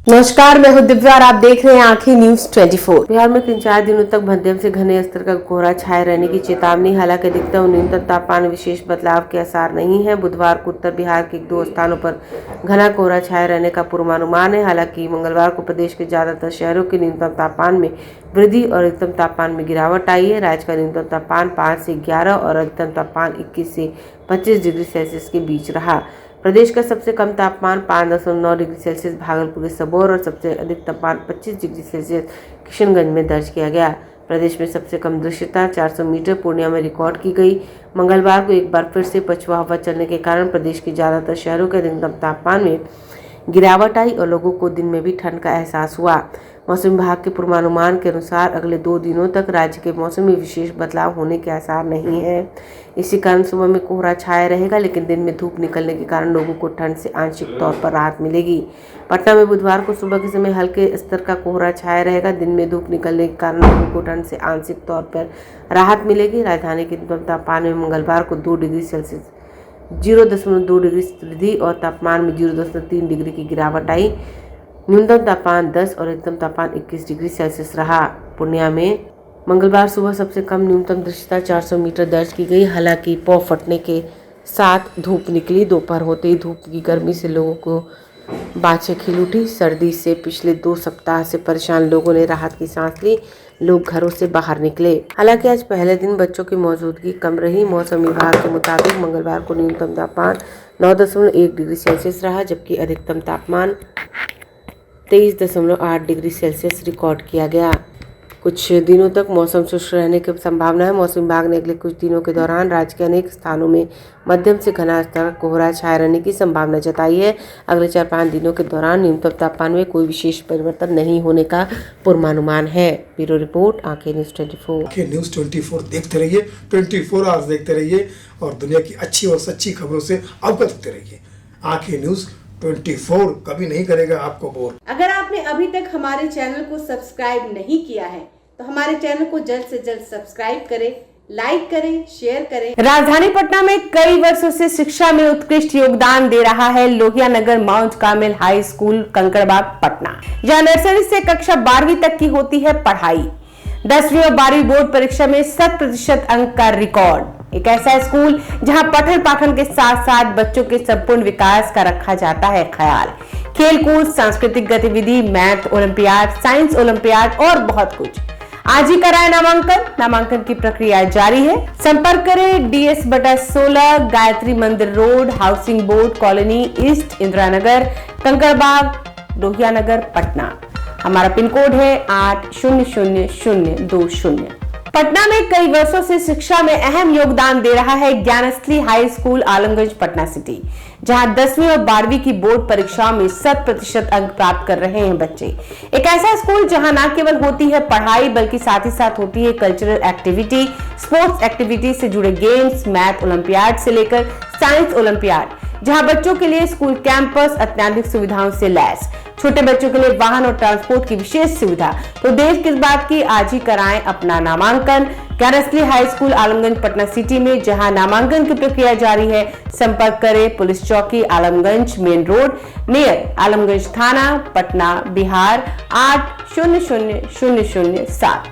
नमस्कार, मैं हूं दिव्या और आप देख रहे हैं आंखें न्यूज 24। बिहार में 3-4 दिनों तक मध्यम से घने स्तर का कोहरा छाए रहने की चेतावनी। हालांकि अधिकतम और न्यूनतम तापमान में विशेष बदलाव के आसार नहीं है। बुधवार को उत्तर बिहार के 1-2 स्थानों पर घना कोहरा छाए रहने का पूर्वानुमान है। हालांकि मंगलवार को प्रदेश के ज्यादातर शहरों के न्यूनतम तापमान में वृद्धि और अधिकतम तापमान में गिरावट आई है। राज्य का न्यूनतम तापमान 5 से 11 और अधिकतम तापमान 21 से 25 डिग्री सेल्सियस के बीच रहा। प्रदेश का सबसे कम तापमान 5.9 डिग्री सेल्सियस भागलपुर के सबौर और सबसे अधिक तापमान 25 डिग्री सेल्सियस किशनगंज में दर्ज किया गया। प्रदेश में सबसे कम दृश्यता 400 मीटर पूर्णिया में रिकॉर्ड की गई। मंगलवार को एक बार फिर से पछुआ हवा चलने के कारण प्रदेश के ज्यादातर शहरों के अधिकतम तापमान में गिरावट आई और लोगों को दिन में भी ठंड का एहसास हुआ। मौसम विभाग के पूर्वानुमान के अनुसार अगले 2 दिनों तक राज्य के मौसम में विशेष बदलाव होने के आसार नहीं है। इसी कारण सुबह में कोहरा छाया रहेगा, लेकिन दिन में धूप निकलने के कारण लोगों को ठंड से आंशिक तौर पर राहत मिलेगी। पटना में बुधवार को सुबह के समय हल्के स्तर का कोहरा छाया रहेगा। दिन में धूप निकलने के कारण लोगों को ठंड से आंशिक तौर पर राहत मिलेगी। राजधानी के न्यूनतम तापमान में मंगलवार को 2 डिग्री सेल्सियस 0.2 डिग्री वृद्धि और तापमान में 0.3 डिग्री की गिरावट आई। न्यूनतम तापमान 10 और अधिकतम तापमान 21 डिग्री सेल्सियस रहा। पूर्णिया में मंगलवार सुबह सबसे कम न्यूनतम दृश्यता 400 मीटर दर्ज की गई। हालांकि पौ फटने के साथ धूप निकली। दोपहर होते ही धूप की गर्मी से लोगों को बाछें खिल उठी। सर्दी से पिछले 2 सप्ताह से परेशान लोगों ने राहत की सांस ली। लोग घरों से बाहर निकले। हालांकि आज पहले दिन बच्चों की मौजूदगी कम रही। मौसम विभाग के मुताबिक मंगलवार को न्यूनतम तापमान 9.1 डिग्री सेल्सियस रहा, जबकि अधिकतम तापमान 23.8 डिग्री सेल्सियस रिकॉर्ड किया गया। कुछ दिनों तक मौसम शुष्क रहने की संभावना है। मौसम विभाग ने अगले कुछ दिनों के दौरान राज्य के अनेक स्थानों में मध्यम से घना स्तर कोहरा छाए रहने की संभावना जताई है। अगले 4-5 दिनों के दौरान न्यूनतम तापमान में कोई विशेष परिवर्तन नहीं होने का पूर्वानुमान है। ब्यूरो रिपोर्ट, आंखें न्यूज 24। आंखें न्यूज 24 देखते रहिए, 24 आवर्स देखते रहिए और दुनिया की अच्छी और सच्ची खबरों से अवगत होते रहिए। आंखें न्यूज 24 कभी नहीं करेगा आपको बोर। अगर आपने अभी तक हमारे चैनल को सब्सक्राइब नहीं किया है तो हमारे चैनल को जल्द से जल्द सब्सक्राइब करें, लाइक करें, शेयर करें। राजधानी पटना में कई वर्षों से शिक्षा में उत्कृष्ट योगदान दे रहा है Lohia Nagar Mount Carmel high school Kankarbagh Patna, जहां नर्सरी से कक्षा 12वीं तक की होती है पढ़ाई। 10वीं और 12वीं बोर्ड परीक्षा में 100% अंक का रिकॉर्ड। एक ऐसा स्कूल जहां पठन पाठन के साथ साथ बच्चों के संपूर्ण विकास का रखा जाता है ख्याल। खेलकूद, सांस्कृतिक गतिविधि, मैथ ओलंपियाड, साइंस ओलंपियाड और बहुत कुछ। आज ही कराए नामांकन की प्रक्रिया जारी है। संपर्क करें DS/16 Gayatri Mandir road, housing board colony east, Indira Nagar, Kankarbagh, Lohia Nagar, Patna. हमारा पिन कोड है 800020। पटना में कई वर्षों से शिक्षा में अहम योगदान दे रहा है Gyansthali high school Alamganj Patna city, जहां 10वीं और 12वीं की बोर्ड परीक्षाओं में 100% अंक प्राप्त कर रहे हैं बच्चे। एक ऐसा स्कूल जहां न केवल होती है पढ़ाई बल्कि साथ ही साथ होती है कल्चरल एक्टिविटी, स्पोर्ट्स एक्टिविटी से जुड़े गेम्स, मैथ ओलंपियाड से लेकर साइंस ओलंपियाड, जहां बच्चों के लिए स्कूल कैंपस अत्याधुनिक सुविधाओं से लैस, छोटे बच्चों के लिए वाहन और ट्रांसपोर्ट की विशेष सुविधा। तो देर किस बात की, आज ही कराएं अपना नामांकन Gyansthali high school Alamganj Patna city में, जहां नामांकन की प्रक्रिया जारी है। संपर्क करें पुलिस चौकी Alamganj main road near Alamganj थाना, पटना, बिहार 800007।